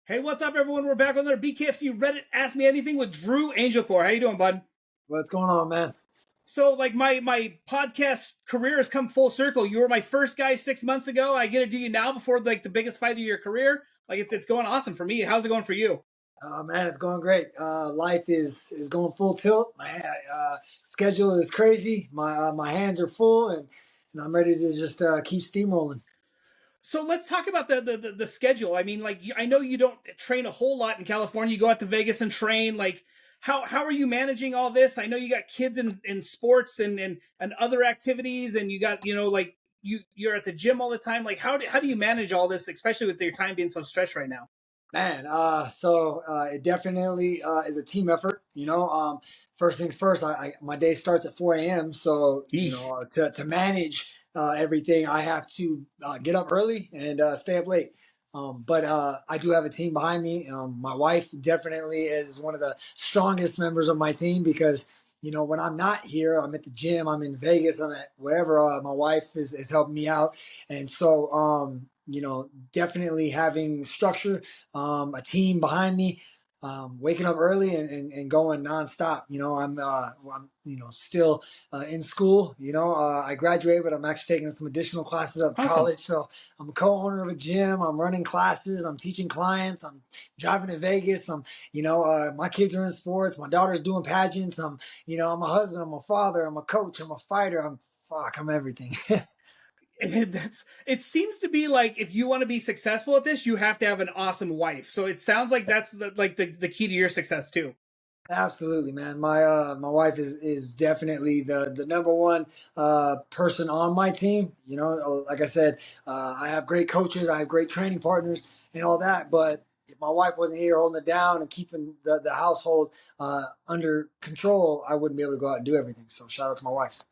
Hey, what's up, everyone? We're back on their BKFC Reddit Ask Me Anything with Drew Angelcor. How you doing, bud? What's going on, man? So, like, my podcast career has come full circle. You were my first guy 6 months ago. I get to do you now before like the biggest fight of your career. Like, it's going awesome for me. How's it going for you? Man, it's going great. Life is going full tilt. My schedule is crazy. My hands are full, and I'm ready to just keep steamrolling. So let's talk about the schedule. I mean, like, I know you don't train a whole lot in California. You go out to Vegas and train. Like, how are you managing all this? I know you got kids in sports and other activities, and you got like you're at the gym all the time. Like, how do you manage all this, especially with your time being so stretched right now? Man, it definitely is a team effort. First things first. My day starts at 4 a.m. So Eesh. to manage everything, I have to get up early and stay up late. But I do have a team behind me. My wife definitely is one of the strongest members of my team because when I'm not here, I'm at the gym, I'm in Vegas, I'm at wherever. My wife is helping me out, and so definitely having structure, a team behind me, waking up early and going nonstop. I'm still in school. I graduated, but I'm actually taking some additional classes at Awesome. college. So I'm a co-owner of a gym. I'm running classes. I'm teaching clients. I'm driving to Vegas. My kids are in sports. My daughter's doing pageants. I'm a husband. I'm a father. I'm a coach. I'm a fighter. I'm everything. It seems to be like if you want to be successful at this, you have to have an awesome wife. So it sounds like that's the key to your success too. Absolutely, man. My wife is definitely the number one person on my team. Like I said, I have great coaches, I have great training partners, and all that. But if my wife wasn't here holding it down and keeping the household under control, I wouldn't be able to go out and do everything. So shout out to my wife.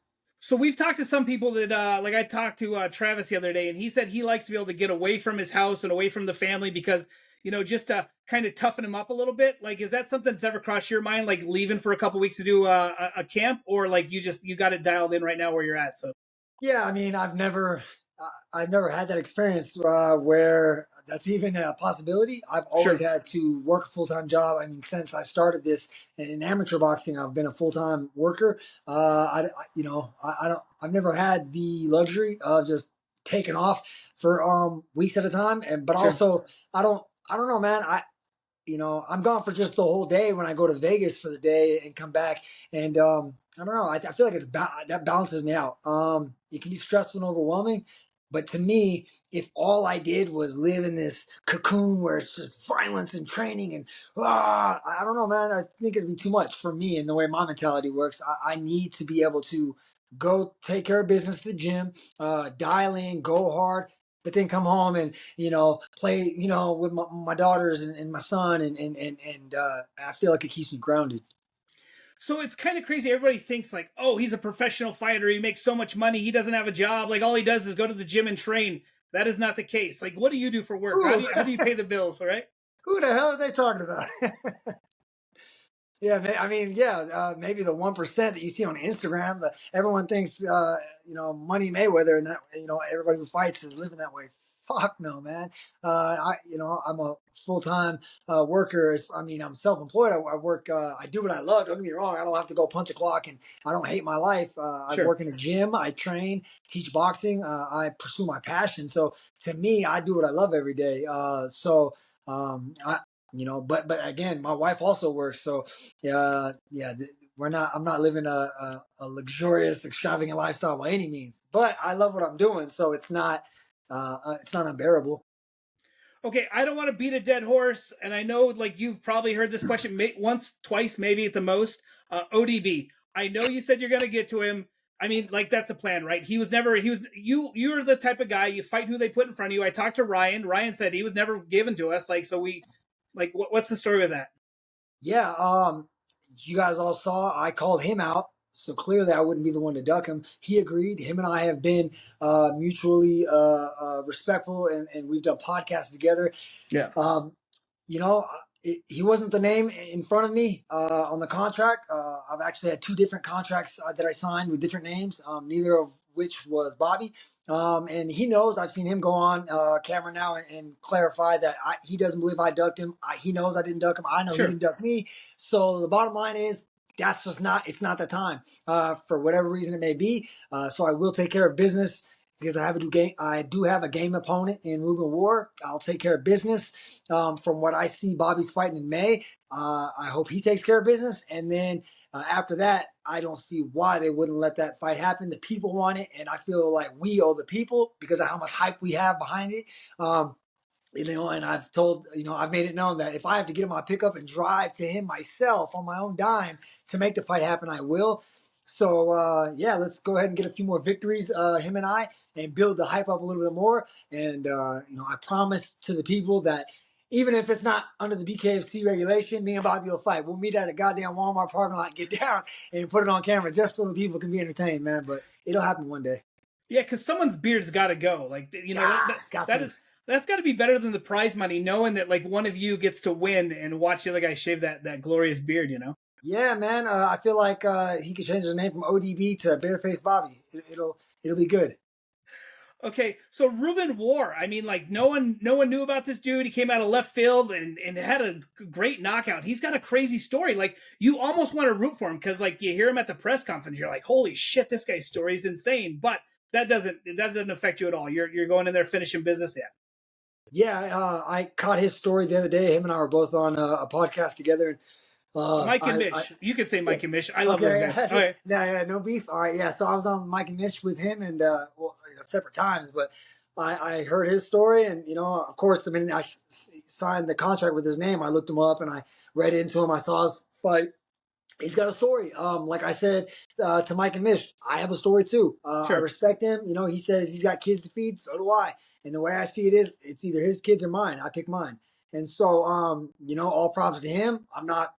So we've talked to some people that like I talked to Travis the other day, and he said he likes to be able to get away from his house and away from the family because just to kind of toughen him up a little bit. Like, is that something that's ever crossed your mind, like leaving for a couple weeks to do a camp, or like you got it dialed in right now where you're at? So Yeah, I mean, I've never had that experience where that's even a possibility. I've always sure. had to work a full time job. I mean, since I started this in amateur boxing, I've been a full time worker. I've never had the luxury of just taking off for weeks at a time. But Sure. also, I don't know, man. I'm gone for just the whole day when I go to Vegas for the day and come back. And I don't know. I feel like that balances me out. It can be stressful and overwhelming, but to me, if all I did was live in this cocoon where it's just violence and training and I don't know, man. I think it'd be too much for me and the way my mentality works. I need to be able to go take care of business at the gym, dial in, go hard, but then come home and play, with my daughters and my son, and I feel like it keeps me grounded. So it's kind of crazy. Everybody thinks like, oh, he's a professional fighter. He makes so much money. He doesn't have a job. Like all he does is go to the gym and train. That is not the case. Like, what do you do for work? How do Ooh, you pay the bills? All right. who the hell are they talking about? Yeah, I mean, yeah, maybe the 1% that you see on Instagram. Everyone thinks, Money Mayweather, and that everybody who fights is living that way. Fuck no, man. I'm a full time worker. I mean, I'm self employed. I work. I do what I love. Don't get me wrong. I don't have to go punch a clock, and I don't hate my life. I Sure. work in a gym. I train, teach boxing. I pursue my passion. So to me, I do what I love every day. I, but again, my wife also works. So yeah, I'm not living a luxurious, extravagant lifestyle by any means, but I love what I'm doing. So it's not unbearable. Okay, I don't want to beat a dead horse, and I know like you've probably heard this question once, twice, maybe at the most. ODB. I know you said you're going to get to him. I mean, like that's a plan, right? He was never. He was you. You're the type of guy you fight who they put in front of you. I talked to Ryan. Ryan said he was never given to us. Like so, what's the story with that? Yeah, you guys all saw I called him out, so clearly I wouldn't be the one to duck him. He agreed. Him and I have been mutually respectful, and we've done podcasts together. Yeah. Um, he wasn't the name in front of me on the contract. I've actually had two different contracts that I signed with different names. Neither of which was Bobby. And he knows. I've seen him go on camera now and clarify that he doesn't believe I ducked him. He knows I didn't duck him. I know he Sure. didn't duck me. So the bottom line is that's just not. It's not the time for whatever reason it may be. So I will take care of business because I do have a game opponent in Ruben War. I'll take care of business. From what I see, Bobby's fighting in May. I hope he takes care of business, and then after that, I don't see why they wouldn't let that fight happen. The people want it, and I feel like we owe the people because of how much hype we have behind it. And I've told, I've made it known that if I have to get in my pickup and drive to him myself on my own dime to make the fight happen, I will. So, yeah, let's go ahead and get a few more victories, him and I, and build the hype up a little bit more. And, I promise to the people that even if it's not under the BKFC regulation, me and Bobby will fight. We'll meet at a goddamn Walmart parking lot, get down, and put it on camera just so the people can be entertained, man. But it'll happen one day. Yeah, because someone's beard's got to go. Like Yeah, got that to. is that's got to be better than the prize money, knowing that like one of you gets to win and watch the other guy shave that glorious beard. Yeah, man. I feel like he could change his name from ODB to Bareface Bobby. It'll be good. Okay, so Ruben War. I mean, like no one knew about this dude. He came out of left field and had a great knockout. He's got a crazy story. Like you almost want to root for him because like you hear him at the press conference, you're like, holy shit, this guy's story is insane. But that doesn't affect you at all. You're going in there finishing business. Yeah. Yeah, I caught his story the other day. Him and I were both on a podcast together, and Mike and I Mish. You could say Mike and Mish. I love those okay, guys. Okay. no beef. All right, yeah. So I was on Mike and Mitch with him, and separate times, but I heard his story, and of course, the minute I signed the contract with his name, I looked him up and I read into him. I saw his fight. He's got a story. Like I said to Mike and Mish, I have a story too. I Sure. respect him. He says he's got kids to feed. So do I. And the way I see it is, it's either his kids or mine. I pick mine. And so, all props to him. I'm not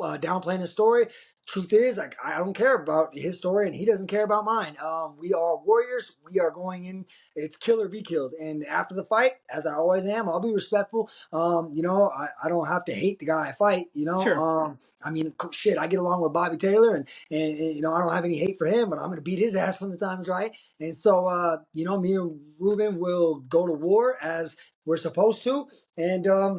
downplaying his story. Truth is, like I don't care about his story, and he doesn't care about mine. We are warriors. We are going in. It's kill or be killed. And after the fight, as I always am, I'll be respectful. I don't have to hate the guy I fight. Sure. I mean, shit, I get along with Bobby Taylor, and I don't have any hate for him, but I'm going to beat his ass when the time is right. And so, me and Ruben will go to war as we're supposed to, and I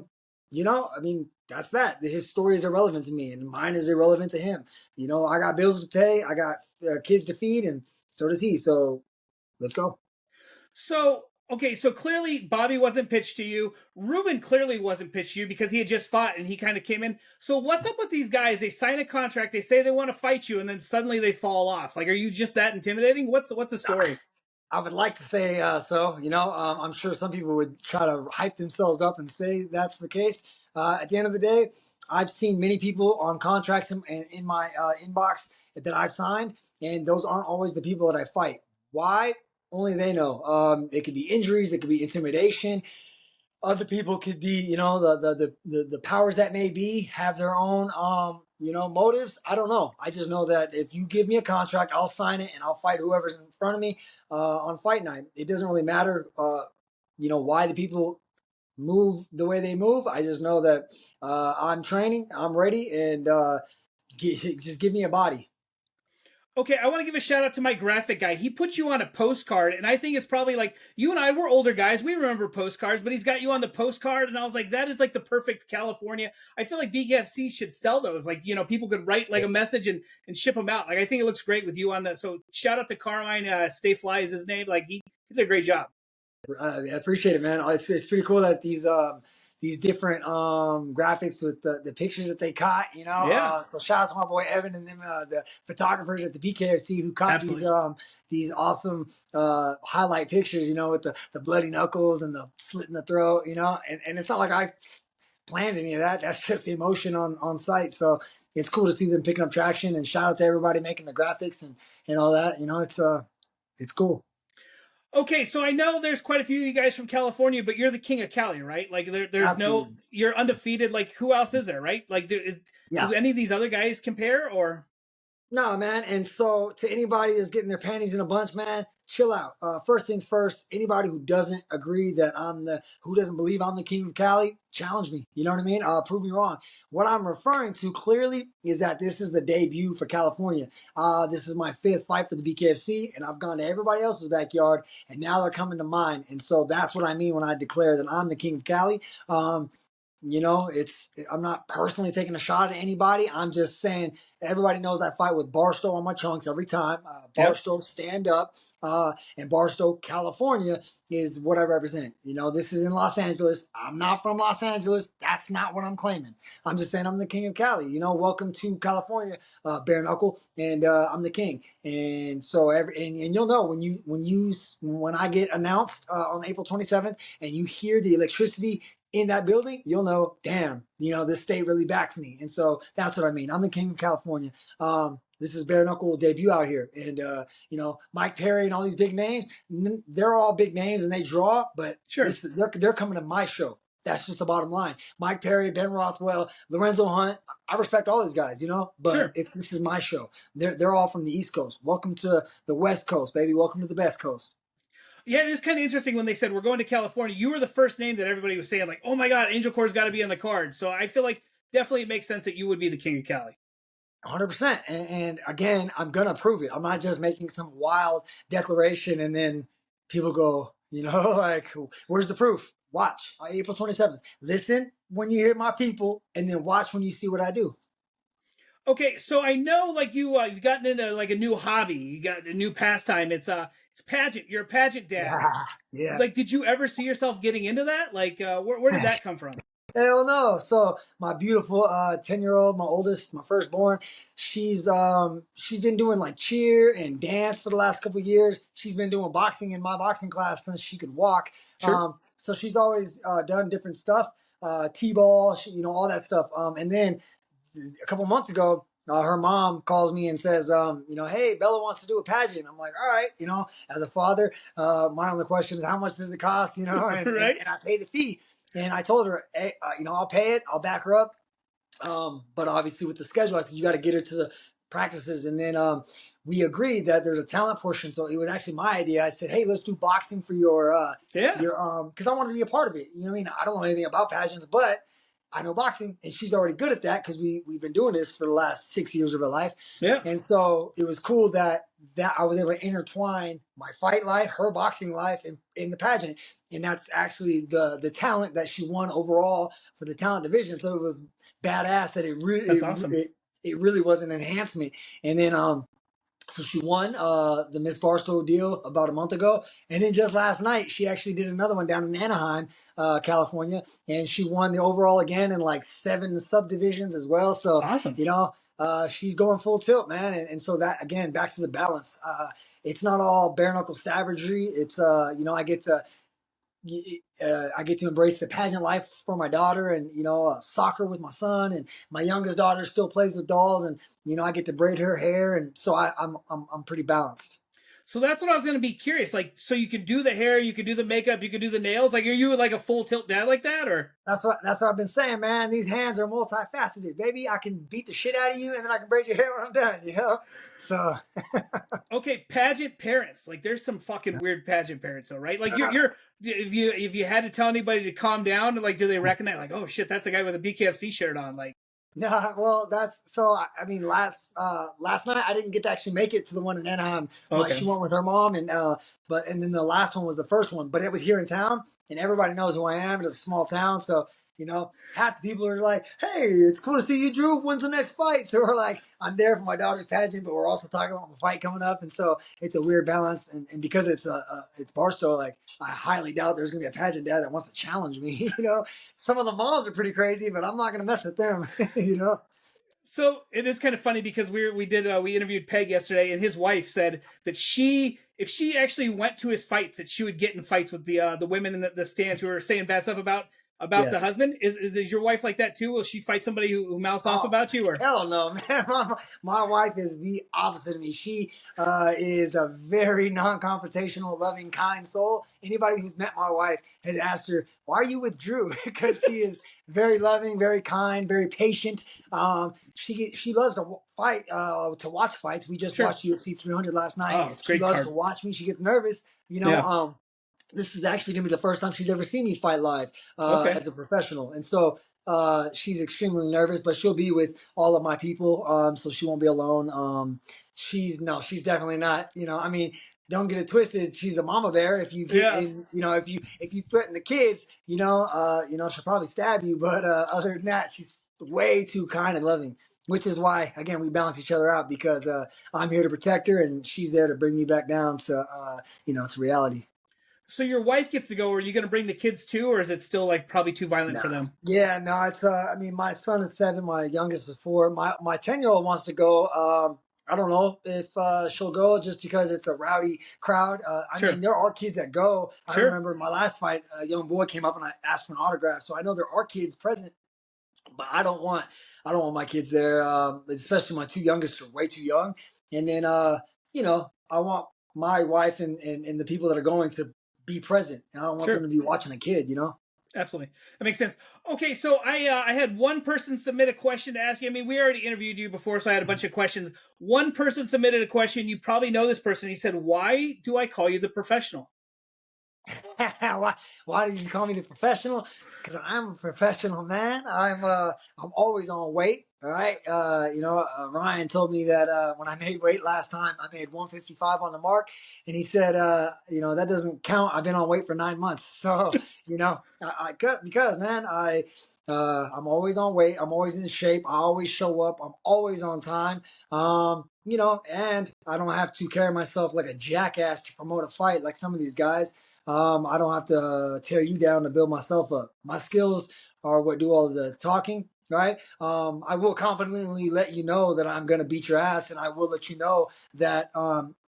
mean, that's that. His story is irrelevant to me, and mine is irrelevant to him. I got bills to pay, I got kids to feed, and so does he. So let's go. So okay, so clearly Bobby wasn't pitched to you. Ruben clearly wasn't pitched to you because he had just fought and he kind of came in. So what's up with these guys? They sign a contract, they say they want to fight you, and then suddenly they fall off. Like, are you just that intimidating? What's the story? I would like to say so. I'm sure some people would try to hype themselves up and say that's the case. At the end of the day, I've seen many people on contracts in my inbox that I've signed, and those aren't always the people that I fight. Why? Only they know. It could be injuries, it could be intimidation. Other people could be, the powers that may be have their own, motives. I don't know. I just know that if you give me a contract, I'll sign it and I'll fight whoever's in front of me on fight night. It doesn't really matter, why the people move the way they move. I just know that I'm training, I'm ready, and just give me a body. Okay, I want to give a shout out to my graphic guy. He put you on a postcard, and I think it's probably like you and I were older guys. We remember postcards, but he's got you on the postcard, and I was like, that is like the perfect California. I feel like BKFC should sell those. Like, people could write like a message and ship them out. Like, I think it looks great with you on that. So shout out to Carmine. Stay Fly is his name. Like, he did a great job. I appreciate it, man. It's pretty cool that these different graphics with the pictures that they caught. Yeah, So shout out to my boy Evan and them the photographers at the BKFC who caught absolutely. these awesome highlight pictures. With the bloody knuckles and the slit in the throat. And it's not like I planned any of that. That's just the emotion on site. So it's cool to see them picking up traction. And shout out to everybody making the graphics and all that. It's cool. Okay, so I know there's quite a few of you guys from California, but you're the king of Cali, right? Like there's no, Absolutely. you're undefeated. Like who else is there, right? Like Yeah. do any of these other guys compare or? No, man. And so, to anybody that's getting their panties in a bunch, man, chill out. First things first. Anybody who doesn't agree that who doesn't believe I'm the king of Cali, challenge me. You know what I mean? Prove me wrong. What I'm referring to clearly is that this is the debut for California. This is my fifth fight for the BKFC, and I've gone to everybody else's backyard, and now they're coming to mine. And so that's what I mean when I declare that I'm the king of Cali. I'm not personally taking a shot at anybody. I'm just saying everybody knows I fight with Barstow on my trunks every time. Yep. Barstow stand up, and Barstow, California is what I represent. This is in Los Angeles. I'm not from Los Angeles. That's not what I'm claiming. I'm just saying I'm the king of Cali. Welcome to California, bare knuckle, and I'm the king. And so and you'll know when I get announced on April 27th, and you hear the electricity in that building, you'll know, damn, this state really backs me. And so that's what I mean. I'm the king of California. This is bare knuckle debut out here. And, Mike Perry and all these big names, they're all big names and they draw, but Sure. they're coming to my show. That's just the bottom line. Mike Perry, Ben Rothwell, Lorenzo Hunt. I respect all these guys, but Sure. this is my show. They're all from the East Coast. Welcome to the West Coast, baby. Welcome to the best coast. Yeah, it is kind of interesting when they said we're going to California. You were the first name that everybody was saying, like, oh my God, Angelcor's got to be on the card. So I feel like definitely it makes sense that you would be the king of Cali. 100%. And again, I'm going to prove it. I'm not just making some wild declaration and then people go, like, where's the proof? Watch April 27th. Listen when you hear my people, and then watch when you see what I do. Okay, so I know like you've gotten into like a new hobby. You got a new pastime. It's pageant. You're a pageant dad. Yeah. Yeah. Like, did you ever see yourself getting into that? Like, where did that come from? Hell no. So my beautiful 10-year-old, my oldest, my firstborn, she's been doing like cheer and dance for the last couple of years. She's been doing boxing in my boxing class since she could walk. Sure. So she's always done different stuff, t-ball, all that stuff. And then a couple months ago, her mom calls me and says, hey, Bella wants to do a pageant. I'm like, all right, as a father, my only question is how much does it cost, Right. and I pay the fee. And I told her, hey, I'll pay it. I'll back her up. But obviously with the schedule, I said, you got to get her to the practices. And then we agreed that there's a talent portion. So it was actually my idea. I said, hey, let's do boxing for Yeah. because I wanted to be a part of it. You know what I mean? I don't know anything about pageants, but I know boxing, and she's already good at that because we've been doing this for the last 6 years of her life. Yeah. And so it was cool that I was able to intertwine my fight life, her boxing life, in the pageant. And that's actually the talent that she won overall for the talent division. So it was badass that That's awesome. it really was an enhancement. And then so she won the Miss Barstow deal about a month ago, and then just last night she actually did another one down in Anaheim, California, and she won the overall again in like 7 subdivisions as well. So Awesome. she's going full tilt, man, and so that again back to the balance. It's not all bare knuckle savagery. It's I get to embrace the pageant life for my daughter, and soccer with my son, and my youngest daughter still plays with dolls, and I get to braid her hair, and so I'm pretty balanced. So that's what I was going to be curious. Like, so you can do the hair, you can do the makeup, you can do the nails. Like, are you like a full tilt dad like that, or? That's what I've been saying, man. These hands are multifaceted, baby. I can beat the shit out of you, and then I can braid your hair when I'm done. So Okay, pageant parents. Like, there's some fucking weird pageant parents, though, right? Like, you're if you had to tell anybody to calm down, like, do they recognize? Like, oh shit, that's a guy with a BKFC shirt on. Like, yeah, well, that's so. I mean, last night I didn't get to actually make it to the one in Anaheim. okay, She went with her mom, and then the last one was the first one, but it was here in town, and everybody knows who I am. It's a small town, so half the people are like, "Hey, it's cool to see you, Drew. When's the next fight?" So we're like, "I'm there for my daughter's pageant, but we're also talking about my fight coming up," and so it's a weird balance, and because it's Barstow, like I highly doubt there's gonna be a pageant dad that wants to challenge me. Some of the moms are pretty crazy, but I'm not going to mess with them. so it is kind of funny because we interviewed Peg yesterday, and his wife said that if she actually went to his fights, that she would get in fights with the women in the stands who were saying bad stuff about about the Yes. husband? Is your wife like that too? Will she fight somebody who mouths off Oh, about you, or hell no, man. My wife is the opposite of me. She is a very non-confrontational, loving, kind soul. Anybody who's met my wife has asked her, "Why are you with Drew?" Because she is very loving, very kind, very patient. She loves to fight, to watch fights. We just sure? watched UFC 300 last night. Oh, it's a She great loves to card. watch me. She gets nervous, Yeah. this is actually going to be the first time she's ever seen me fight live Okay. as a professional. And so she's extremely nervous, but she'll be with all of my people, so she won't be alone. She's definitely not. I mean, don't get it twisted. She's a mama bear. If you get Yeah. in, if you threaten the kids, she'll probably stab you. But other than that, she's way too kind and loving. Which is why, again, we balance each other out because I'm here to protect her and she's there to bring me back down to, to reality. So your wife gets to go. Are you going to bring the kids too, or is it still like probably too violent No. for them? Yeah, no, it's I mean, my son is 7, my youngest is 4. My 10-year-old wants to go. I don't know if she'll go just because it's a rowdy crowd. I mean, Sure. there are kids that go. I Sure. remember my last fight, a young boy came up and I asked for an autograph. So I know there are kids present, but I don't want my kids there, especially my 2 youngest are way too young. And then I want my wife and the people that are going to be present, and I don't want them Sure. to be watching a kid. Absolutely. That makes sense. Okay, so I had one person submit a question to ask you. I mean, we already interviewed you before, so I had a bunch of questions. One person submitted a question. You probably know this person. He said, "Why do I call you the professional?" why did you call me the professional? Because I'm a professional, man. I'm always on weight. All right. Ryan told me that when I made weight last time, I made 155 on the mark, and he said, that doesn't count. I've been on weight for 9 months. So I cut because, man, I'm always on weight. I'm always in shape. I always show up. I'm always on time. And I don't have to carry myself like a jackass to promote a fight like some of these guys. I don't have to tear you down to build myself up. My skills are what do all of the talking, right? I will confidently let you know that I'm going to beat your ass, and I will let you know that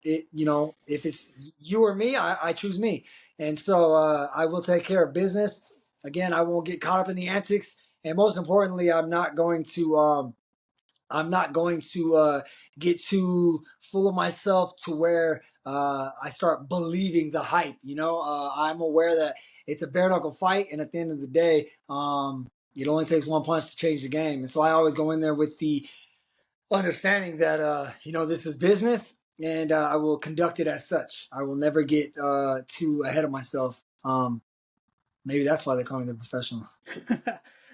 if it's you or me, I choose me, and so I will take care of business. Again, I won't get caught up in the antics, and most importantly, I'm not going to get too full of myself to where I start believing the hype. I'm aware that it's a bare knuckle fight, and at the end of the day, it only takes one punch to change the game. And so I always go in there with the understanding that this is business, and I will conduct it as such. I will never get too ahead of myself. Maybe that's why they call me the professional.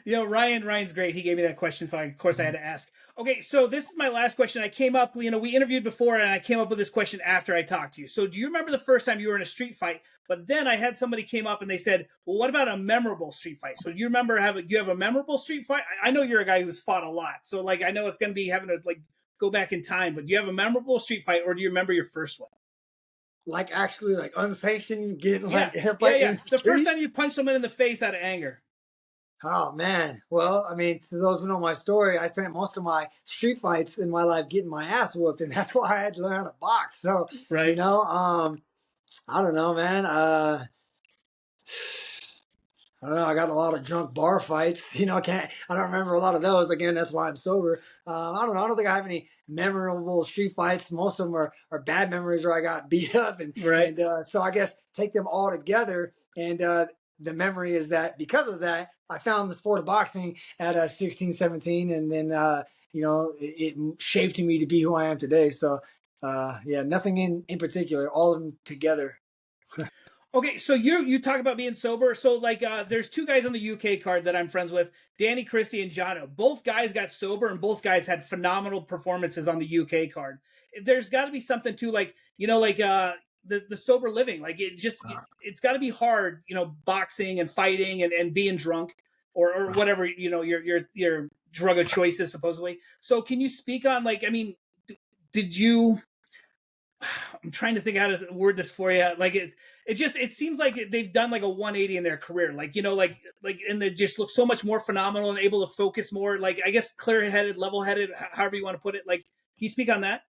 Ryan's great. He gave me that question, so of course I had to ask. Okay, so this is my last question. I came up, we interviewed before, and I came up with this question after I talked to you. So do you remember the first time you were in a street fight? But then I had somebody came up and they said, "Well, what about a memorable street fight?" So do you remember do you have a memorable street fight? I know you're a guy who's fought a lot, so like I know it's going to be having to like go back in time. But do you have a memorable street fight, or do you remember your first one? Like actually, like unsanctioned, getting Yeah, like in a yeah, fight in yeah. the The first street. time you punched someone in the face out of anger, Oh man. Well, I mean, to those who know my story, I spent most of my street fights in my life getting my ass whooped, and that's why I had to learn how to box. So, right? I don't know, man. I don't know. I got a lot of drunk bar fights. I don't remember a lot of those. Again, that's why I'm sober. I don't know. I don't think I have any memorable street fights. Most of them are bad memories where I got beat up, and Right. and so I guess take them all together. And the memory is that because of that, I found the sport of boxing at 16, 17, and then it shaped me to be who I am today. So yeah, nothing in particular. All of them together. Okay, so you talk about being sober. So like, there's 2 guys on the UK card that I'm friends with, Danny Christie and Jono. Both guys got sober, and both guys had phenomenal performances on the UK card. There's got to be something to like, the sober living. Like it's got to be hard, boxing and fighting and being drunk or whatever your drug of choice is supposedly. So can you speak on like, I mean, did you? I'm trying to think how to word this for you. Like it seems like they've done like a 180 in their career. Like and they just look so much more phenomenal and able to focus more. Like I guess clear headed, level headed, however you want to put it. Like, can you speak on that?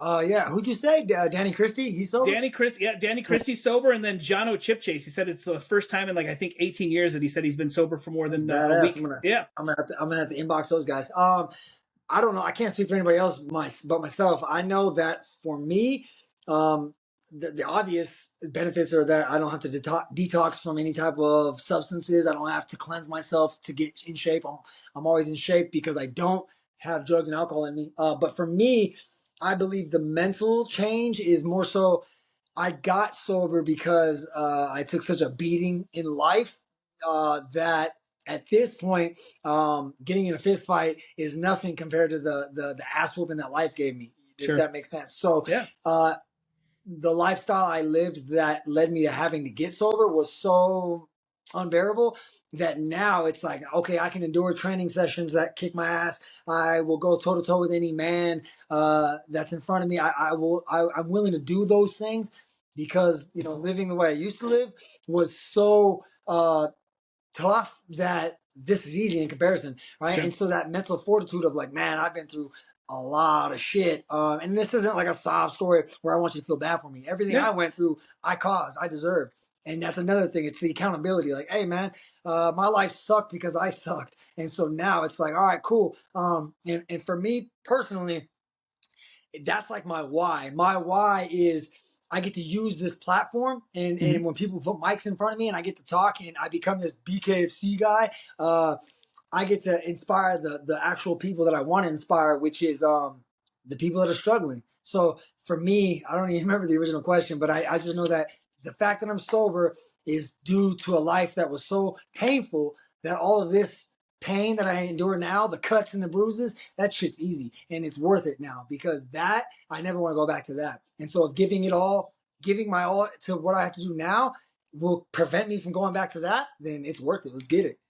Yeah. Who'd you say? Danny Christie? He's sober? Danny Christie's sober, and then Jono Chipchase. He said it's the first time in like I think 18 years that he said he's been sober for more That's than a badass. week. Yeah, I'm gonna have to inbox those guys. I don't know. I can't speak for anybody else but myself. I know that for me, um, the obvious benefits are that I don't have to detox from any type of substances. I don't have to cleanse myself to get in shape. I'm always in shape because I don't have drugs and alcohol in me. But for me, I believe the mental change is more so I got sober because I took such a beating in life that at this point, getting in a fist fight is nothing compared to the ass whooping that life gave me. If sure. that makes sense. So Yeah, the lifestyle I lived that led me to having to get sober was so unbearable that now it's like, okay, I can endure training sessions that kick my ass. I will go toe to toe with any man that's in front of me. I'm willing to do those things because living the way I used to live was so tough that this is easy in comparison, right? sure. And so that mental fortitude of like, man, I've been through a lot of shit. And this isn't like a sob story where I want you to feel bad for me. Everything Yeah. I went through, I caused, I deserved. And that's another thing. It's the accountability. Like, hey, man, my life sucked because I sucked. And so now it's like, all right, cool. And for me personally, that's like my why. My why is I get to use this platform, and Mhm. when people put mics in front of me and I get to talk and I become this BKFC guy, I get to inspire the actual people that I want to inspire, which is the people that are struggling. So for me, I don't even remember the original question, but I just know that the fact that I'm sober is due to a life that was so painful that all of this pain that I endure now, the cuts and the bruises, that shit's easy and it's worth it now because that I never want to go back to that. And so if giving my all to what I have to do now will prevent me from going back to that, then it's worth it. Let's get it.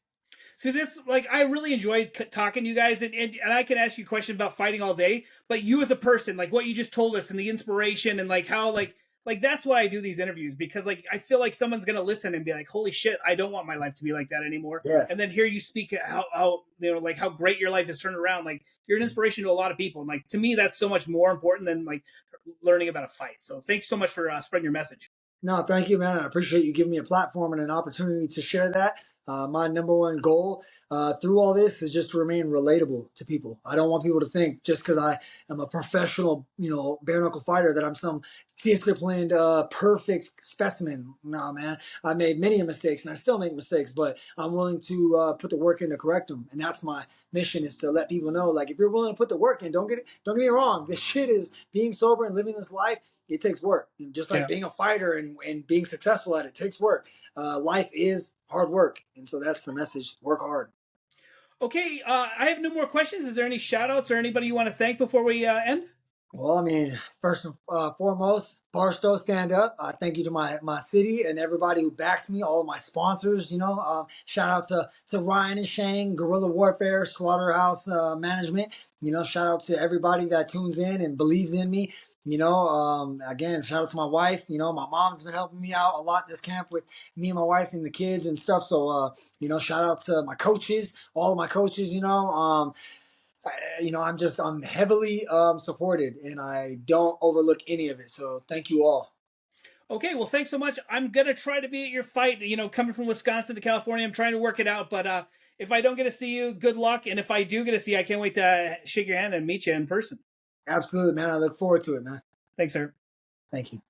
So this, like, I really enjoyed talking to you guys, and I can ask you questions about fighting all day. But you as a person, like what you just told us, and the inspiration, and like how, like that's why I do these interviews because like I feel like someone's gonna listen and be like, holy shit, I don't want my life to be like that anymore. Yeah. And then hear you speak how like how great your life has turned around. Like you're an inspiration to a lot of people, and like to me, that's so much more important than like learning about a fight. So thanks so much for spreading your message. No, thank you, man. I appreciate you giving me a platform and an opportunity to share that. My number one goal through all this is just to remain relatable to people. I don't want people to think just because I am a professional, bare knuckle fighter that I'm some disciplined, perfect specimen. No, man. I made many mistakes and I still make mistakes, but I'm willing to put the work in to correct them. And that's my mission is to let people know, like, if you're willing to put the work in, don't get me wrong. This shit is being sober and living this life. It takes work. Just like Yeah. being a fighter and being successful at it takes work. Life is hard work. And so that's the message. Work hard. Okay, I have no more questions. Is there any shout outs or anybody you want to thank before we end? Well, I mean, first and foremost, Barstow stand up. Thank you to my city and everybody who backs me, all of my sponsors. Shout out to Ryan and Shane, Guerrilla Warfare, Slaughterhouse Management. Shout out to everybody that tunes in and believes in me. Again, shout out to my wife. My mom's been helping me out a lot this camp with me and my wife and the kids and stuff. So, shout out to my coaches, all of my coaches. I'm heavily supported, and I don't overlook any of it. So thank you all. Okay, well, thanks so much. I'm gonna try to be at your fight. Coming from Wisconsin to California, I'm trying to work it out. But if I don't get to see you, good luck. And if I do get to see you, I can't wait to shake your hand and meet you in person. Absolutely, man. I look forward to it, man. Thanks, sir. Thank you.